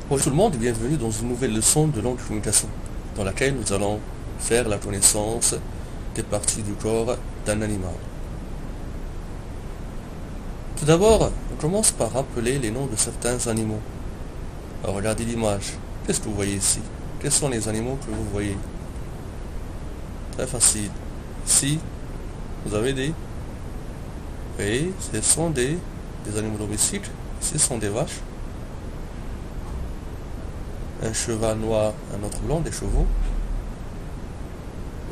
Bonjour tout le monde et bienvenue dans une nouvelle leçon de langue de communication dans laquelle nous allons faire la connaissance des parties du corps d'un animal. Tout d'abord, on commence par rappeler les noms de certains animaux. Alors regardez l'image. Qu'est-ce que vous voyez ici? Quels sont les animaux que vous voyez? Très facile. Ici, vous avez des... Oui, ce sont des animaux domestiques. Ici, ce sont des vaches. Un cheval noir, un autre blanc, des chevaux.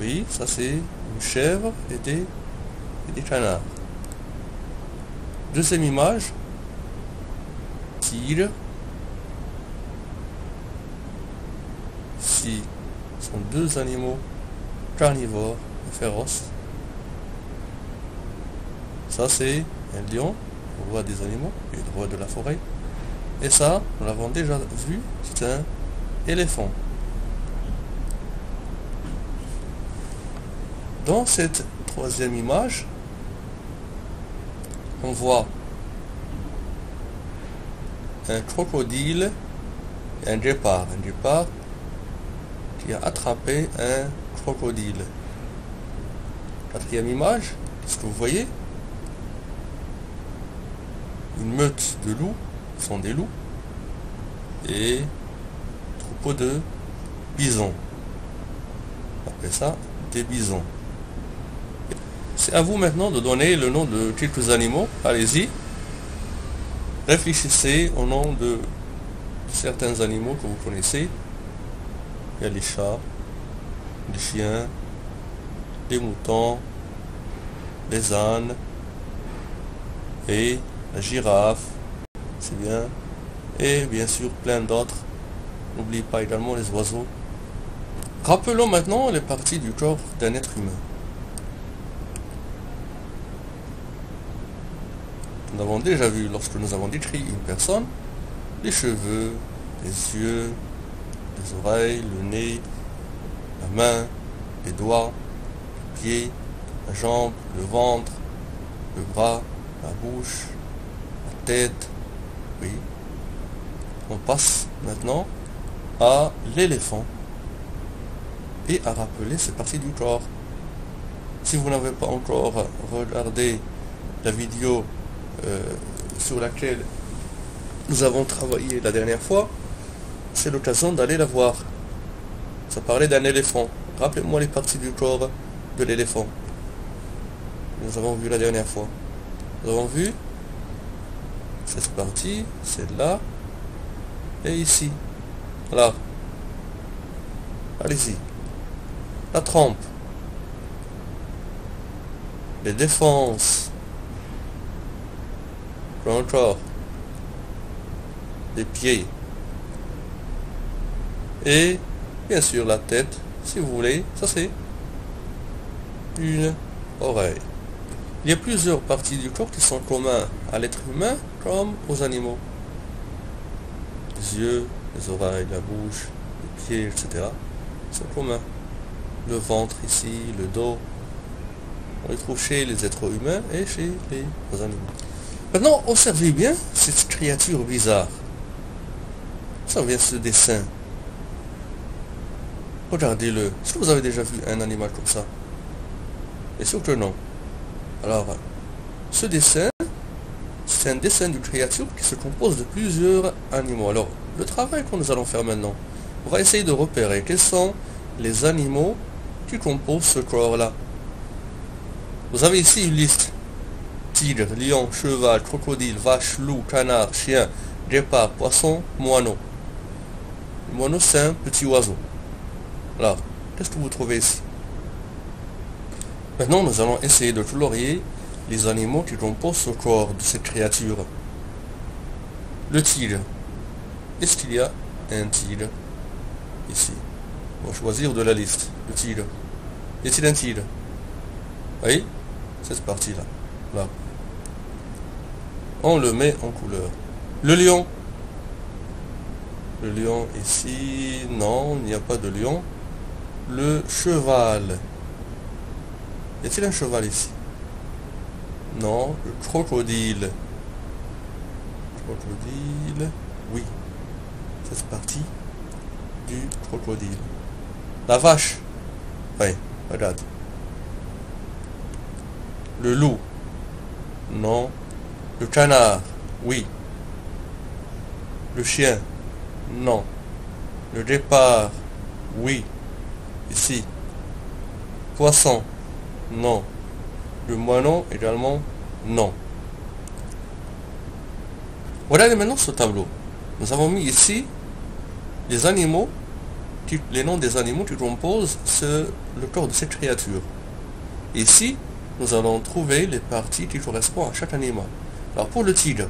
Oui, ça c'est une chèvre et des canards. Deuxième image, tigre. Ici, ce sont deux animaux carnivores et féroces. Ça c'est un lion, le roi des animaux, et le roi de la forêt. Et ça, nous l'avons déjà vu, c'est un éléphant. Dans cette troisième image, on voit un crocodile et un guépard. Un guépard qui a attrapé un crocodile. Quatrième image, qu'est-ce que vous voyez? Une meute de loups, ce sont des loups, et troupeau de bisons. On appelle ça des bisons. C'est à vous maintenant de donner le nom de quelques animaux. Allez-y. Réfléchissez au nom de certains animaux que vous connaissez. Il y a les chats, les chiens, les moutons, les ânes et la girafe. C'est bien. Et bien sûr plein d'autres. N'oubliez pas également les oiseaux. Rappelons maintenant les parties du corps d'un être humain. Nous avons déjà vu, lorsque nous avons décrit une personne, les cheveux, les yeux, les oreilles, le nez, la main, les doigts, les pieds, la jambe, le ventre, le bras, la bouche, la tête. Oui. On passe maintenant à l'éléphant et à rappeler ces parties du corps. Si vous n'avez pas encore regardé la vidéo sur laquelle nous avons travaillé la dernière fois, c'est l'occasion d'aller la voir. Ça parlait d'un éléphant. Rappelez-moi les parties du corps de l'éléphant. Nous avons vu la dernière fois. Nous avons vu cette partie, celle-là, et ici. Là. Allez-y. La trompe. Les défenses. Encore les pieds et bien sûr la tête, si vous voulez. Ça c'est une oreille. Il y a plusieurs parties du corps qui sont communs à l'être humain comme aux animaux. Les yeux, les oreilles, la bouche, les pieds, etc. sont communs. Le ventre ici, le dos, on les trouve chez les êtres humains et chez les animaux. Maintenant, observez bien cette créature bizarre. Ça vient ce dessin. Regardez-le. Est-ce que vous avez déjà vu un animal comme ça? Bien sûr que non. Alors, ce dessin, c'est un dessin d'une créature qui se compose de plusieurs animaux. Alors, le travail que nous allons faire maintenant, on va essayer de repérer quels sont les animaux qui composent ce corps-là. Vous avez ici une liste. Tigre, lion, cheval, crocodile, vache, loup, canard, chien, guépard, poisson, moineau. Le moineau, c'est un petit oiseau. Alors, qu'est-ce que vous trouvez ici? Maintenant, nous allons essayer de colorier les animaux qui composent le corps de cette créature. Le tigre. Est-ce qu'il y a un tigre ici? On va choisir de la liste. Le tigre. Y a-t-il un tigre? Oui, cette partie-là. Là. On le met en couleur. Le lion. Le lion ici, non, il n'y a pas de lion. Le cheval. Y a-t-il un cheval ici? Non. Le crocodile. Crocodile, oui. Cette partie du crocodile. La vache, oui, regarde. Le loup, non. Le canard, oui. Le chien, non. Le guépard, oui. Ici. Poisson, non. Le moineau également, non. Regardez maintenant ce tableau. Nous avons mis ici les animaux, les noms des animaux qui composent le corps de cette créature. Ici, nous allons trouver les parties qui correspondent à chaque animal. Alors pour le tigre,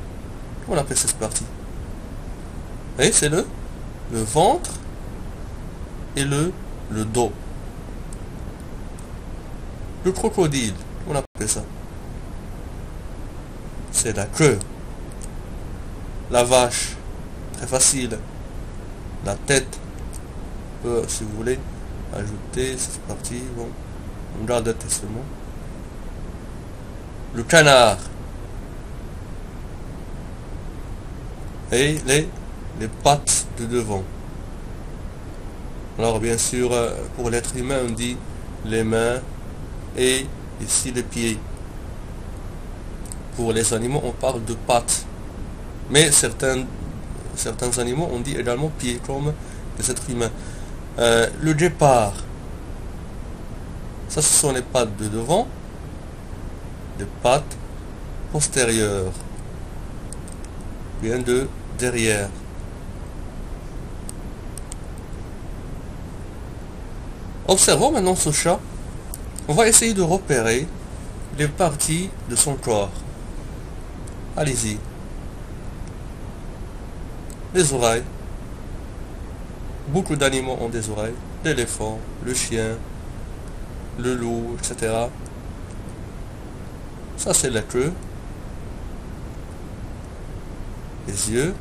comment on appelle cette partie? Vous voyez, c'est le ventre et le dos. Le crocodile, comment on appelle ça? C'est la queue. La vache, très facile. La tête, si vous voulez ajouter cette partie, bon, on garde la tête seulement. Le canard. Et les pattes de devant. Alors bien sûr, pour l'être humain, on dit les mains et ici les pieds. Pour les animaux, on parle de pattes. Mais certains animaux, on dit également pieds, comme les êtres humains. Le guépard. Ça, ce sont les pattes de devant. Les pattes postérieures. Bien de derrière. Observons maintenant ce chat. On va essayer de repérer les parties de son corps. Allez-y. Les oreilles. Beaucoup d'animaux ont des oreilles. L'éléphant, le chien, le loup, etc. Ça, c'est la queue. Les yeux.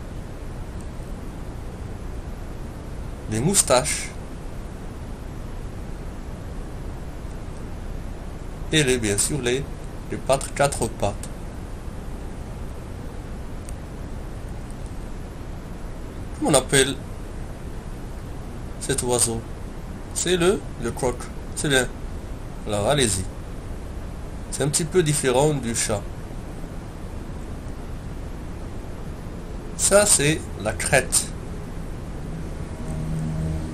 Les moustaches. Et bien sûr les pattes, 4 pattes. Comment on appelle cet oiseau? C'est le croc. C'est bien. Alors allez-y. C'est un petit peu différent du chat. Ça c'est la crête.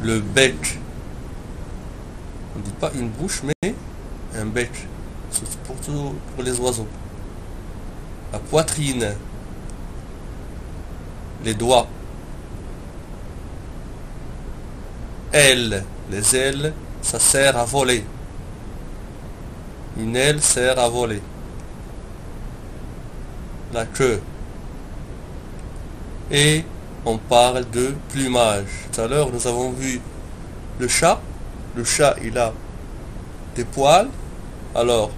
Le bec. On ne dit pas une bouche mais un bec. C'est pour les oiseaux. La poitrine. Les doigts. Ailes. Les ailes, ça sert à voler. Une aile sert à voler. La queue. Et on parle de plumage. Tout à l'heure, nous avons vu le chat. Le chat, il a des poils, alors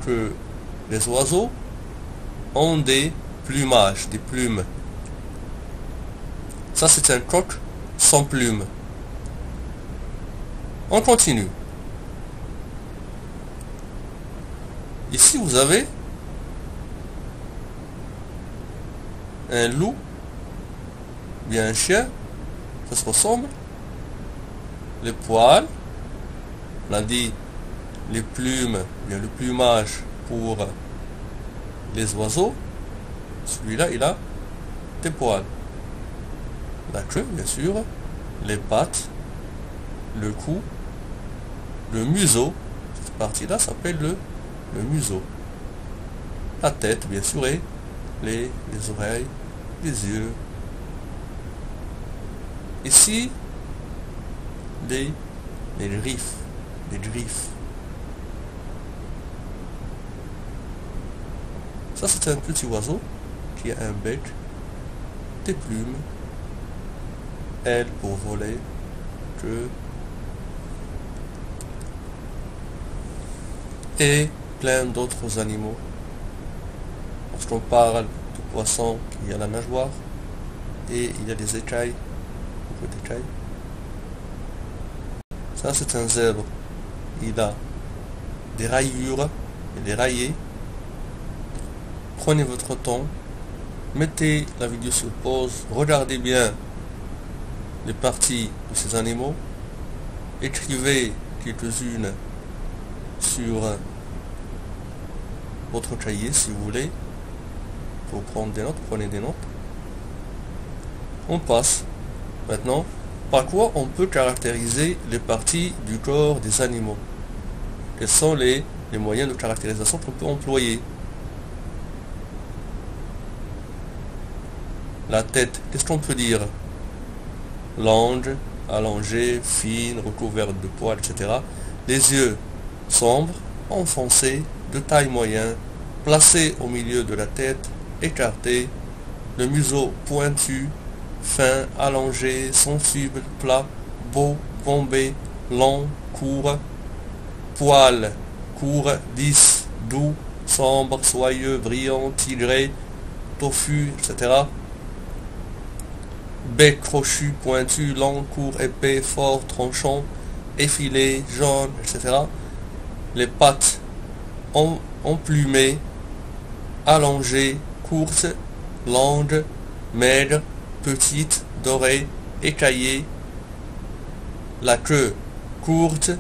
que les oiseaux ont des plumages, des plumes. Ça, c'est un coq sans plumes. On continue. Ici, vous avez un loup, bien un chien, ça se ressemble. Les poils, on a dit les plumes, bien le plumage pour les oiseaux. Celui-là, il a des poils. La queue, bien sûr, les pattes, le cou, le museau. Cette partie-là s'appelle le museau. La tête, bien sûr, et les oreilles, les yeux. Ici, les griffes. Les griffes. Ça, c'est un petit oiseau qui a un bec, des plumes, ailes pour voler, queue, et plein d'autres animaux. Lorsqu'on parle de poissons, il y a la nageoire et il y a des écailles, beaucoup d'écailles. Ça, c'est un zèbre. Il a des rayures, il est rayé. Prenez votre temps, mettez la vidéo sur pause, regardez bien les parties de ces animaux, écrivez quelques-unes sur votre cahier si vous voulez, pour prendre des notes, prenez des notes. On passe maintenant par quoi on peut caractériser les parties du corps des animaux. Quels sont les moyens de caractérisation qu'on peut employer? La tête, qu'est-ce qu'on peut dire? Longue, allongée, fine, recouverte de poils, etc. Les yeux sombres, enfoncés, de taille moyenne, placés au milieu de la tête, écartés. Le museau pointu, fin, allongé, sensible, plat, beau, bombé, long, court. Poils, court, lisse, doux, sombre, soyeux, brillant, tigré, touffu, etc. Bec crochu, pointu, long, court, épais, fort, tranchant, effilé, jaune, etc. Les pattes emplumées, allongées, courtes, longues, maigres, petites, dorées, écaillées. La queue courte,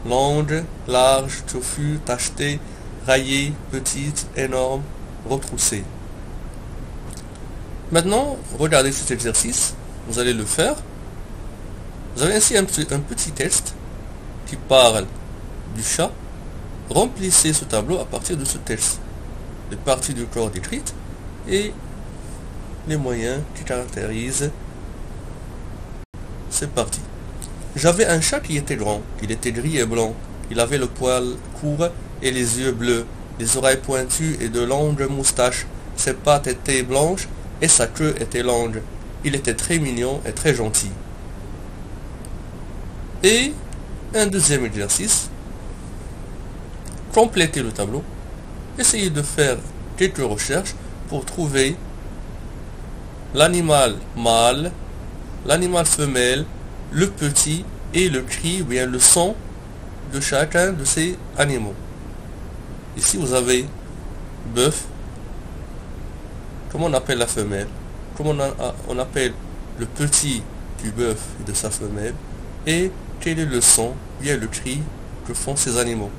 longue, large, touffue, tachetée, raillée, petite, énorme, retroussée. Maintenant, regardez cet exercice, vous allez le faire. Vous avez ainsi un petit texte qui parle du chat. Remplissez ce tableau à partir de ce texte. Les parties du corps décrites et les moyens qui caractérisent ces parties. J'avais un chat qui était grand, il était gris et blanc. Il avait le poil court et les yeux bleus, les oreilles pointues et de longues moustaches. Ses pattes étaient blanches et sa queue était longue. Il était très mignon et très gentil. Et un deuxième exercice. Complétez le tableau. Essayez de faire quelques recherches pour trouver l'animal mâle, l'animal femelle, le petit et le cri ou bien le son de chacun de ces animaux. Ici vous avez bœuf. Comment on appelle la femelle? Comment on appelle le petit du bœuf et de sa femelle? Et quel est le son, bien le cri que font ces animaux?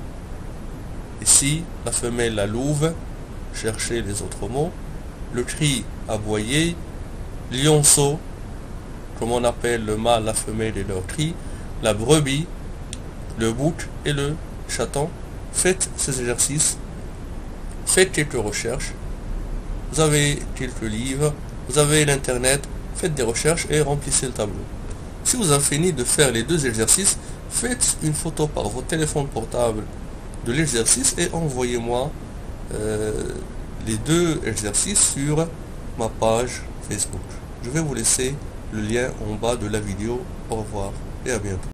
Ici, la femelle, la louve, cherchez les autres mots. Le cri, aboyer. Lionceau, comment on appelle le mâle, la femelle et leur cri. La brebis, le bouc et le chaton. Faites ces exercices. Faites quelques recherches. Vous avez quelques livres. Vous avez l'internet. Faites des recherches et remplissez le tableau. Si vous avez fini de faire les deux exercices, faites une photo par votre téléphone portable de l'exercice et envoyez-moi les deux exercices sur ma page Facebook. Je vais vous laisser le lien en bas de la vidéo. Au revoir et à bientôt.